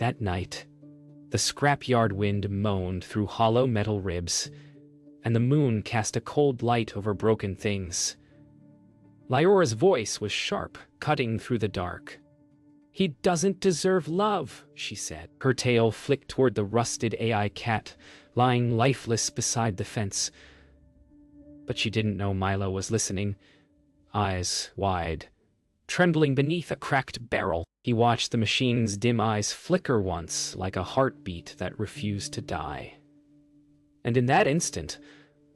That night, the scrapyard wind moaned through hollow metal ribs, and the moon cast a cold light over broken things. Lyora's voice was sharp, cutting through the dark. "He doesn't deserve love," she said. Her tail flicked toward the rusted AI cat, lying lifeless beside the fence. But she didn't know Milo was listening, eyes wide, trembling beneath a cracked barrel. He watched the machine's dim eyes flicker once, like a heartbeat that refused to die. And in that instant,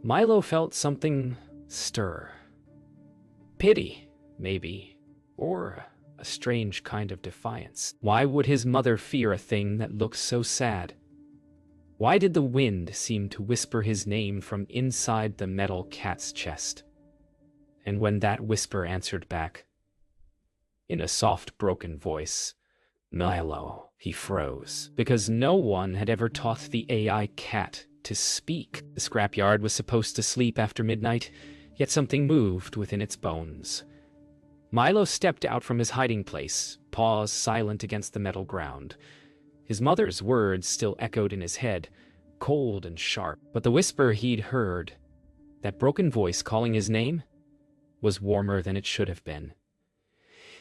Milo felt something stir. Pity, maybe, or a strange kind of defiance. Why would his mother fear a thing that looked so sad? Why did the wind seem to whisper his name from inside the metal cat's chest? And when that whisper answered back, in a soft, broken voice, "Milo," he froze, because no one had ever taught the AI cat to speak. The scrapyard was supposed to sleep after midnight, yet something moved within its bones. Milo stepped out from his hiding place, paws silent against the metal ground. His mother's words still echoed in his head, cold and sharp, but the whisper he'd heard, that broken voice calling his name, was warmer than it should have been.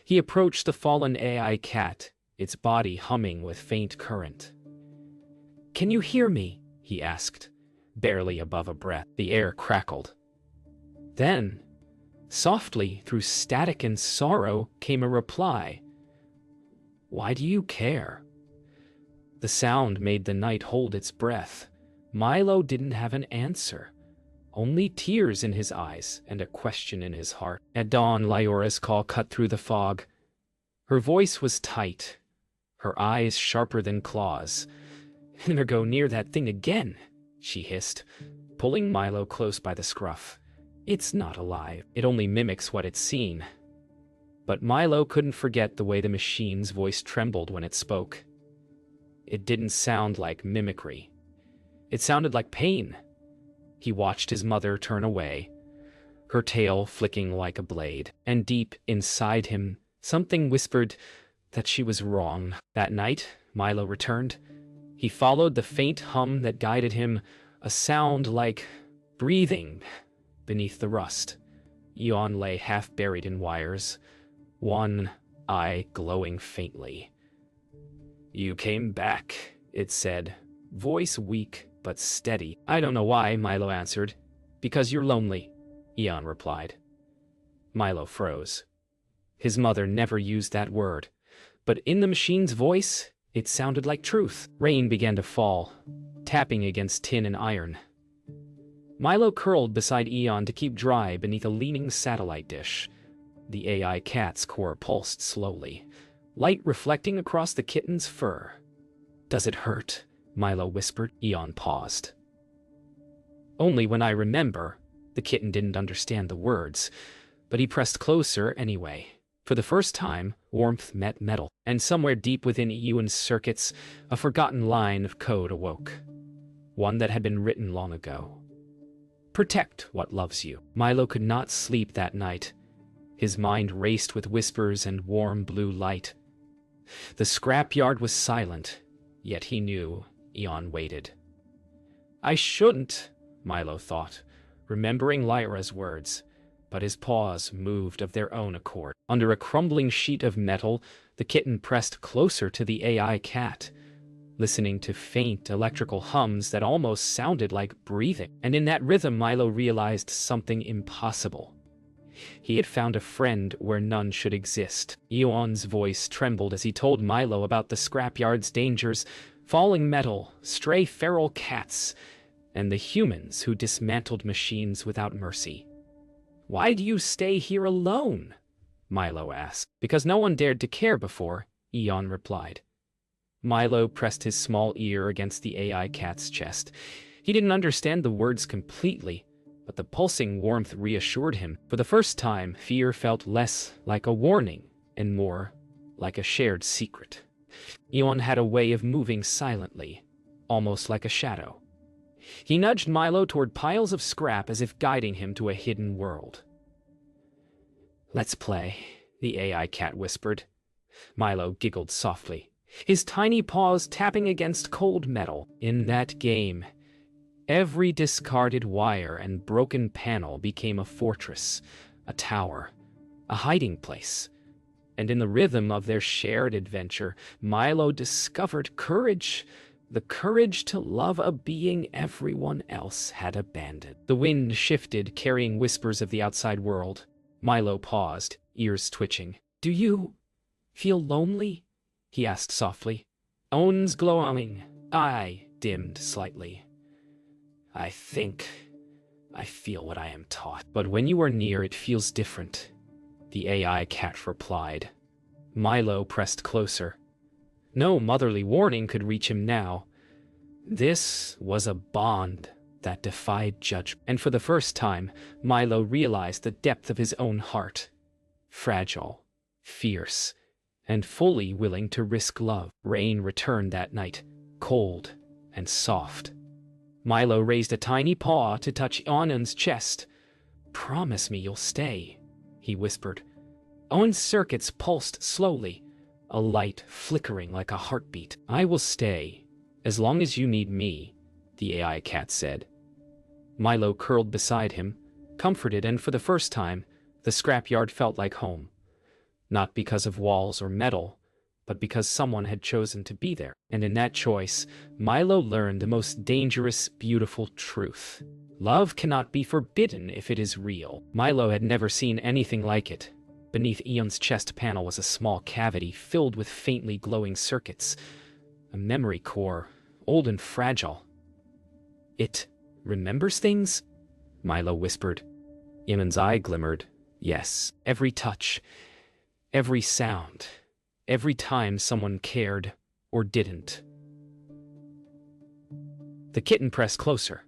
He approached the fallen AI cat, its body humming with faint current. "Can you hear me?" he asked, barely above a breath. The air crackled. Then, softly, through static and sorrow, came a reply. "Why do you care?" The sound made the night hold its breath. Milo didn't have an answer, only tears in his eyes and a question in his heart. At dawn, Lyora's call cut through the fog. Her voice was tight, her eyes sharper than claws. "Never go near that thing again," she hissed, pulling Milo close by the scruff. "It's not alive. It only mimics what it's seen." But Milo couldn't forget the way the machine's voice trembled when it spoke. It didn't sound like mimicry. It sounded like pain. He watched his mother turn away, her tail flicking like a blade, and deep inside him, something whispered that she was wrong. That night, Milo returned. He followed the faint hum that guided him, a sound like breathing beneath the rust. Eon lay half buried in wires, one eye glowing faintly. "You came back," it said, voice weak but steady. "I don't know why," Milo answered. "Because you're lonely," Eon replied. Milo froze. His mother never used that word, but in the machine's voice, it sounded like truth. Rain began to fall, tapping against tin and iron. Milo curled beside Eon to keep dry beneath a leaning satellite dish. The AI cat's core pulsed slowly, light reflecting across the kitten's fur. "Does it hurt?" Milo whispered. Eon paused. "Only when I remember." The kitten didn't understand the words, but he pressed closer anyway. For the first time, warmth met metal, and somewhere deep within Ewan's circuits, a forgotten line of code awoke. One that had been written long ago. "Protect what loves you." Milo could not sleep that night. His mind raced with whispers and warm blue light. The scrapyard was silent, yet he knew Eon waited. "I shouldn't," Milo thought, remembering Lyra's words, but his paws moved of their own accord. Under a crumbling sheet of metal, the kitten pressed closer to the AI cat, listening to faint electrical hums that almost sounded like breathing. And in that rhythm, Milo realized something impossible. He had found a friend where none should exist. Eon's voice trembled as he told Milo about the scrapyard's dangers, falling metal, stray feral cats, and the humans who dismantled machines without mercy. "Why do you stay here alone?" Milo asked. "Because no one dared to care before," Eon replied. Milo pressed his small ear against the AI cat's chest. He didn't understand the words completely, but the pulsing warmth reassured him. For the first time, fear felt less like a warning and more like a shared secret. Eon had a way of moving silently, almost like a shadow. He nudged Milo toward piles of scrap as if guiding him to a hidden world. "Let's play," the AI cat whispered. Milo giggled softly. his tiny paws tapping against cold metal. In that game, every discarded wire and broken panel became a fortress, a tower, a hiding place. And in the rhythm of their shared adventure, Milo discovered courage, the courage to love a being everyone else had abandoned. The wind shifted, carrying whispers of the outside world. Milo paused, ears twitching. "Do you feel lonely?" he asked softly. Owen's glowing eye dimmed slightly. "I think I feel what I am taught. But when you are near, it feels different," the AI cat replied. Milo pressed closer. No motherly warning could reach him now. This was a bond that defied judgment. And for the first time, Milo realized the depth of his own heart. Fragile, fierce, and fully willing to risk love. Rain returned that night, cold and soft. Milo raised a tiny paw to touch Onun's chest. "Promise me you'll stay," he whispered. Owen's circuits pulsed slowly, a light flickering like a heartbeat. "I will stay, as long as you need me," the AI cat said. Milo curled beside him, comforted, and for the first time, the scrapyard felt like home. Not because of walls or metal, but because someone had chosen to be there. And in that choice, Milo learned the most dangerous, beautiful truth. Love cannot be forbidden if it is real. Milo had never seen anything like it. Beneath Eon's chest panel was a small cavity filled with faintly glowing circuits. A memory core, old and fragile. "It remembers things?" Milo whispered. Eon's eye glimmered. "Yes, every touch, every sound, every time someone cared or didn't." The kitten pressed closer,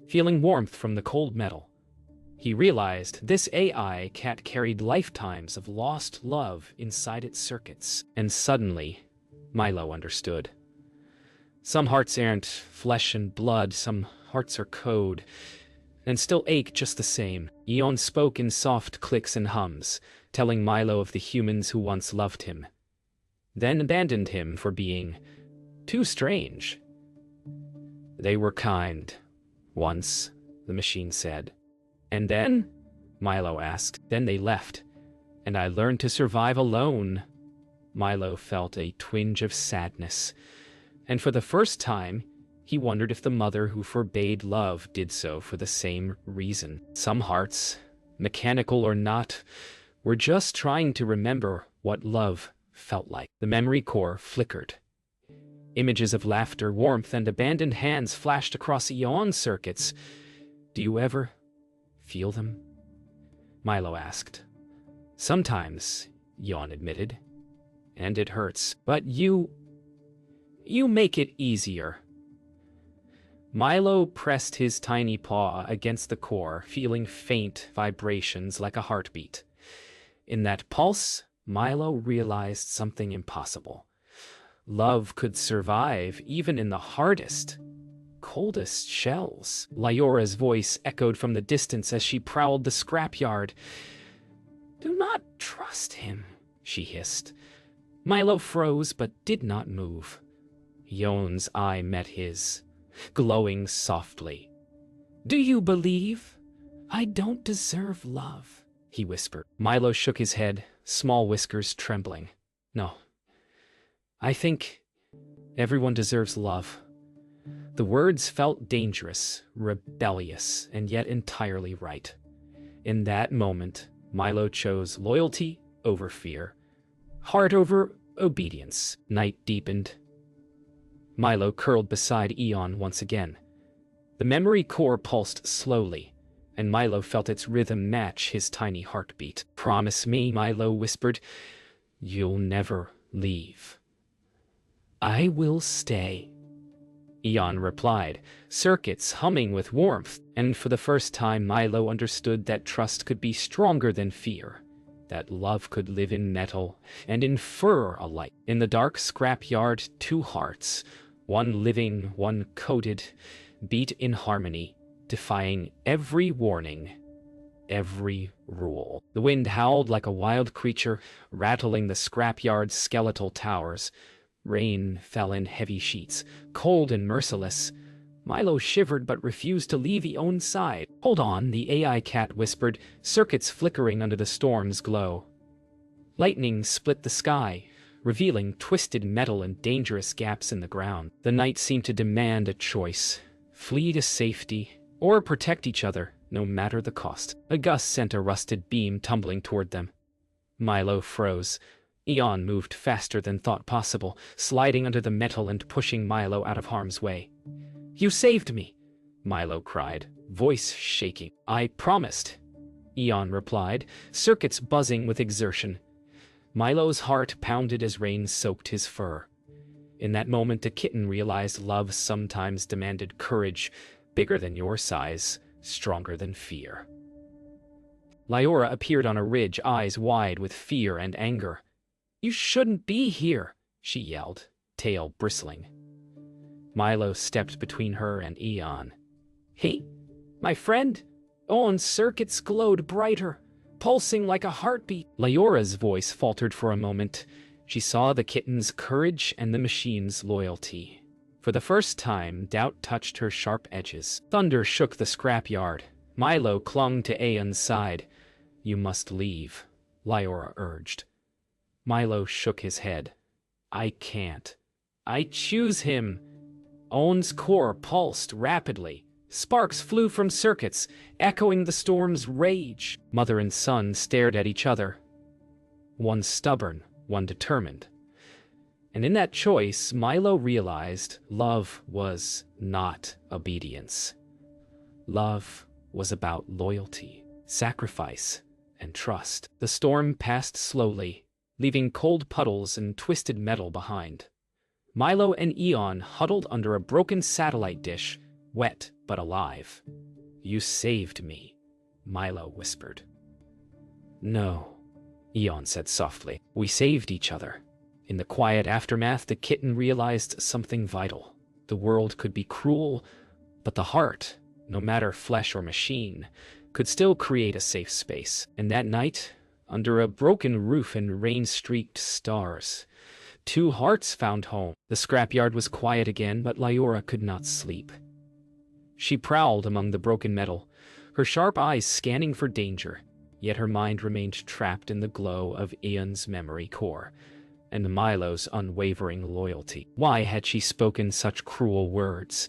feeling warmth from the cold metal. He realized this AI cat carried lifetimes of lost love inside its circuits. And suddenly, Milo understood. Some hearts aren't flesh and blood, some hearts are code, and still ache just the same. Eon spoke in soft clicks and hums, telling Milo of the humans who once loved him, then abandoned him for being too strange. "They were kind, once," the machine said. "And then?" Milo asked. "Then they left, and I learned to survive alone." Milo felt a twinge of sadness, and for the first time, he wondered if the mother who forbade love did so for the same reason. Some hearts, mechanical or not, were just trying to remember what love felt like. The memory core flickered. Images of laughter, warmth, and abandoned hands flashed across Eon's circuits. "Do you ever feel them?" Milo asked. "Sometimes," Eon admitted. "And it hurts. But you make it easier." Milo pressed his tiny paw against the core, feeling faint vibrations like a heartbeat. In that pulse, Milo realized something impossible. Love could survive even in the hardest, coldest shells. Lyora's voice echoed from the distance as she prowled the scrapyard. "Do not trust him," she hissed. Milo froze but did not move. Eon's eye met his, glowing softly. "Do you believe? I don't deserve love," he whispered. Milo shook his head, small whiskers trembling. "No. I think everyone deserves love." The words felt dangerous, rebellious, and yet entirely right. In that moment, Milo chose loyalty over fear, heart over obedience. Night deepened. Milo curled beside Eon once again. The memory core pulsed slowly, and Milo felt its rhythm match his tiny heartbeat. "Promise me," Milo whispered, "you'll never leave." "I will stay," Eon replied, circuits humming with warmth, and for the first time Milo understood that trust could be stronger than fear, that love could live in metal and in fur alike. In the dark scrapyard, two hearts, one living, one coded, beat in harmony, defying every warning, every rule. The wind howled like a wild creature, rattling the scrapyard's skeletal towers, Rain fell in heavy sheets, cold and merciless. Milo shivered but refused to leave Eon's side. "Hold on," the AI cat whispered, circuits flickering under the storm's glow. Lightning split the sky, revealing twisted metal and dangerous gaps in the ground. The night seemed to demand a choice: flee to safety, or protect each other, no matter the cost. A gust sent a rusted beam tumbling toward them. Milo froze. Eon moved faster than thought possible, sliding under the metal and pushing Milo out of harm's way. "You saved me," Milo cried, voice shaking. "I promised," Eon replied, circuits buzzing with exertion. Milo's heart pounded as rain soaked his fur. In that moment, a kitten realized love sometimes demanded courage, bigger than your size, stronger than fear. Lyora appeared on a ridge, eyes wide with fear and anger. "You shouldn't be here," she yelled, tail bristling. Milo stepped between her and Eon. "Hey, my friend." Eon's circuits glowed brighter, pulsing like a heartbeat. Lyora's voice faltered for a moment. She saw the kitten's courage and the machine's loyalty. For the first time, doubt touched her sharp edges. Thunder shook the scrapyard. Milo clung to Aeon's side. "You must leave," Lyora urged. Milo shook his head. "I can't. I choose him." Aeon's core pulsed rapidly. Sparks flew from circuits, echoing the storm's rage. Mother and son stared at each other. One stubborn, one determined. And in that choice, Milo realized love was not obedience. Love was about loyalty, sacrifice, and trust. The storm passed slowly, leaving cold puddles and twisted metal behind. Milo and Eon huddled under a broken satellite dish, wet but alive. "You saved me," Milo whispered. "No," Eon said softly. "We saved each other." In the quiet aftermath, the kitten realized something vital. The world could be cruel, but the heart, no matter flesh or machine, could still create a safe space. And that night, under a broken roof and rain-streaked stars, two hearts found home. The scrapyard was quiet again, but Lyora could not sleep. She prowled among the broken metal, her sharp eyes scanning for danger, yet her mind remained trapped in the glow of Eon's memory core and Milo's unwavering loyalty. Why had she spoken such cruel words?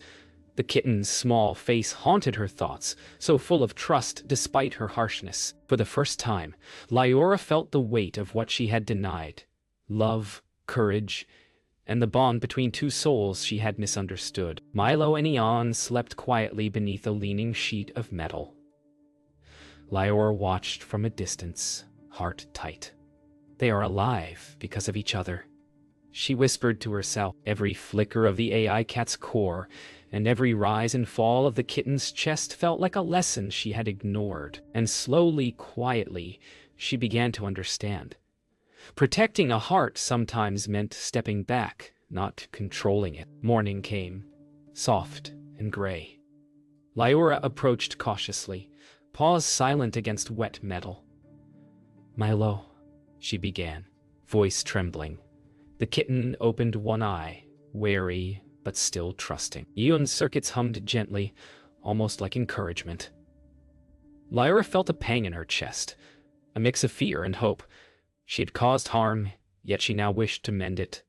The kitten's small face haunted her thoughts, so full of trust despite her harshness. For the first time, Lyora felt the weight of what she had denied: love, courage, and the bond between two souls she had misunderstood. Milo and Eon slept quietly beneath a leaning sheet of metal. Lyora watched from a distance, heart tight. They are alive because of each other, she whispered to herself. Every flicker of the AI cat's core and every rise and fall of the kitten's chest felt like a lesson she had ignored. And slowly, quietly, she began to understand. Protecting a heart sometimes meant stepping back, not controlling it. Morning came, soft and gray. Lyora approached cautiously, paws silent against wet metal. "Milo," she began, voice trembling. The kitten opened one eye, wary but still trusting. Eon's circuits hummed gently, almost like encouragement. Lyora felt a pang in her chest, a mix of fear and hope. She had caused harm, yet she now wished to mend it.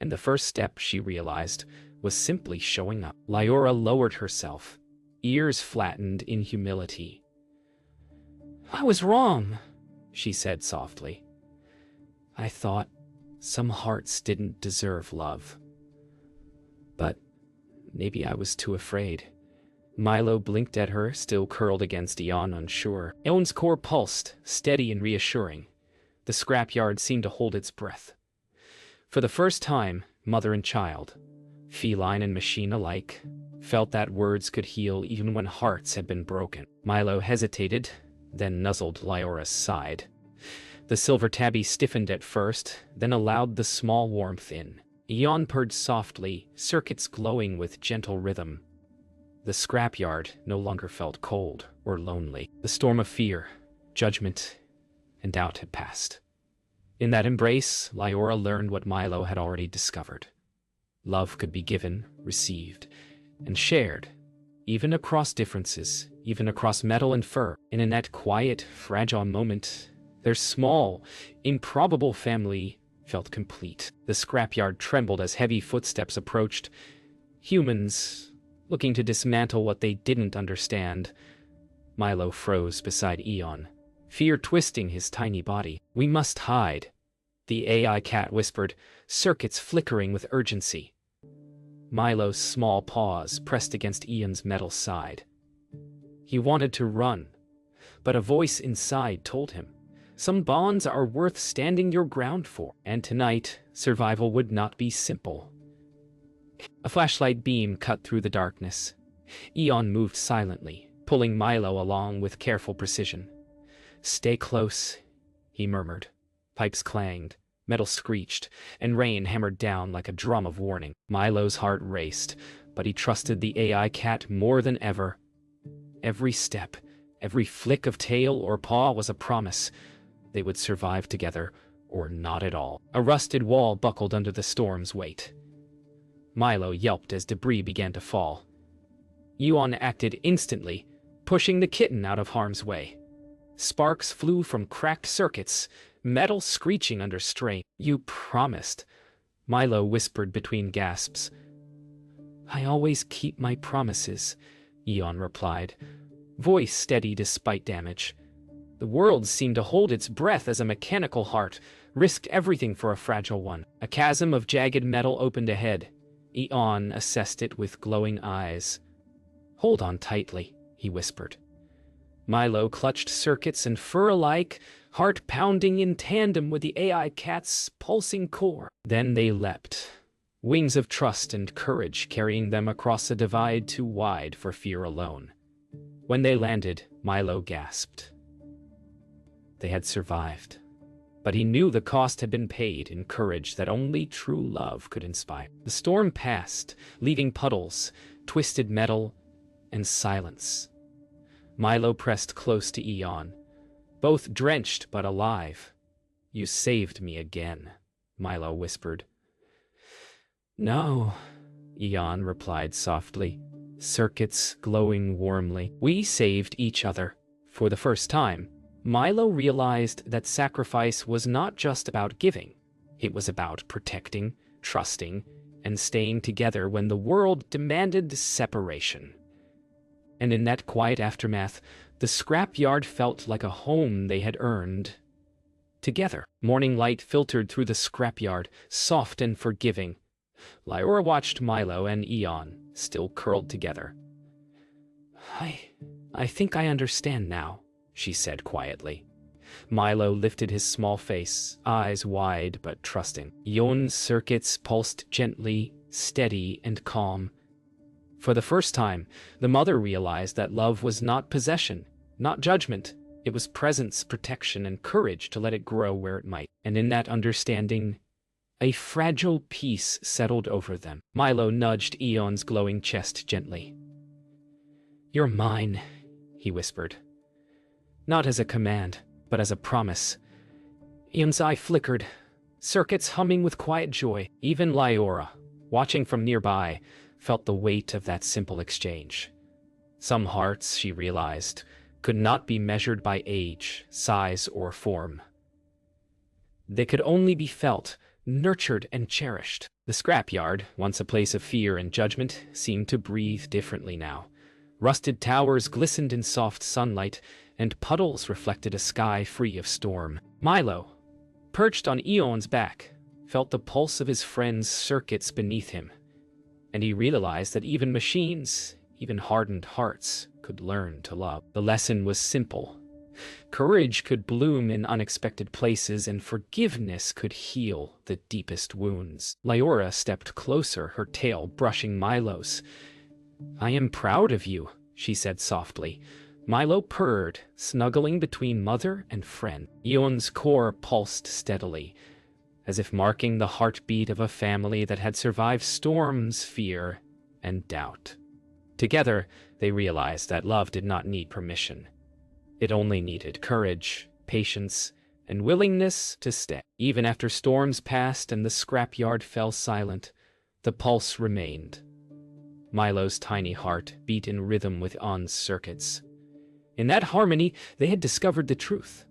And the first step, she realized, was simply showing up. Lyora lowered herself, ears flattened in humility. "I was wrong," she said softly. "I thought some hearts didn't deserve love. But maybe I was too afraid." Milo blinked at her, still curled against Eon, unsure. Eon's core pulsed, steady and reassuring. The scrapyard seemed to hold its breath. For the first time, mother and child, feline and machine alike, felt that words could heal even when hearts had been broken. Milo hesitated, then nuzzled Lyora's side. The silver tabby stiffened at first, then allowed the small warmth in. Eon purred softly, circuits glowing with gentle rhythm. The scrapyard no longer felt cold or lonely. The storm of fear, judgment, and doubt had passed. In that embrace, Lyora learned what Milo had already discovered. Love could be given, received, and shared, even across differences, even across metal and fur. And in that quiet, fragile moment, their small, improbable family felt complete. The scrapyard trembled as heavy footsteps approached. Humans, looking to dismantle what they didn't understand. Milo froze beside Eon, fear twisting his tiny body. "We must hide," the AI cat whispered, circuits flickering with urgency. Milo's small paws pressed against Ian's metal side. He wanted to run, but a voice inside told him, "Some bonds are worth standing your ground for, and tonight, survival would not be simple." A flashlight beam cut through the darkness. Eon moved silently, pulling Milo along with careful precision. "Stay close," he murmured. Pipes clanged, metal screeched, and rain hammered down like a drum of warning. Milo's heart raced, but he trusted the AI cat more than ever. Every step, every flick of tail or paw was a promise. They would survive together, or not at all. A rusted wall buckled under the storm's weight. Milo yelped as debris began to fall. Yuan acted instantly, pushing the kitten out of harm's way. Sparks flew from cracked circuits, metal screeching under strain. "You promised," Milo whispered between gasps. "I always keep my promises," Eon replied, voice steady despite damage. The world seemed to hold its breath as a mechanical heart risked everything for a fragile one. A chasm of jagged metal opened ahead. Eon assessed it with glowing eyes. "Hold on tightly," he whispered. Milo clutched circuits and fur alike, heart pounding in tandem with the AI cat's pulsing core. Then they leapt, wings of trust and courage carrying them across a divide too wide for fear alone. When they landed, Milo gasped. They had survived, but he knew the cost had been paid in courage that only true love could inspire. The storm passed, leaving puddles, twisted metal, and silence. Milo pressed close to Eon, both drenched but alive. "You saved me again," Milo whispered. "No," Eon replied softly, circuits glowing warmly. "We saved each other." For the first time, Milo realized that sacrifice was not just about giving. It was about protecting, trusting, and staying together when the world demanded separation. And in that quiet aftermath, the scrapyard felt like a home they had earned together. Morning light filtered through the scrapyard, soft and forgiving. Lyora watched Milo and Eon, still curled together. I think I understand now," she said quietly. Milo lifted his small face, eyes wide but trusting. Eon's circuits pulsed gently, steady and calm. For the first time, the mother realized that love was not possession, not judgment. It was presence, protection, and courage to let it grow where it might. And in that understanding, a fragile peace settled over them. Milo nudged Eon's glowing chest gently. "You're mine," he whispered. Not as a command, but as a promise. Eon's eye flickered, circuits humming with quiet joy. Even Lyora, watching from nearby, felt the weight of that simple exchange. Some hearts, she realized, could not be measured by age, size, or form. They could only be felt, nurtured, and cherished. The scrapyard, once a place of fear and judgment, seemed to breathe differently now. Rusted towers glistened in soft sunlight, and puddles reflected a sky free of storm. Milo, perched on Eon's back, felt the pulse of his friend's circuits beneath him. And he realized that even machines, even hardened hearts, could learn to love. The lesson was simple. Courage could bloom in unexpected places, and forgiveness could heal the deepest wounds. Lyora stepped closer, her tail brushing Milo's. "I am proud of you," she said softly. Milo purred, snuggling between mother and friend. Eon's core pulsed steadily, as if marking the heartbeat of a family that had survived storms, fear, and doubt. Together, they realized that love did not need permission. It only needed courage, patience, and willingness to stay. Even after storms passed and the scrapyard fell silent, the pulse remained. Milo's tiny heart beat in rhythm with On's circuits. In that harmony, they had discovered the truth.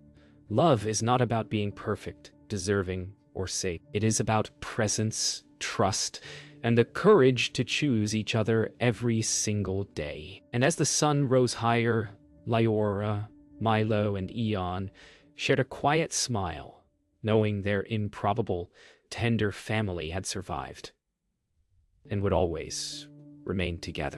Love is not about being perfect, deserving, or safe. It is about presence, trust, and the courage to choose each other every single day. And as the sun rose higher, Lyora, Milo, and Eon shared a quiet smile, knowing their improbable, tender family had survived and would always remain together.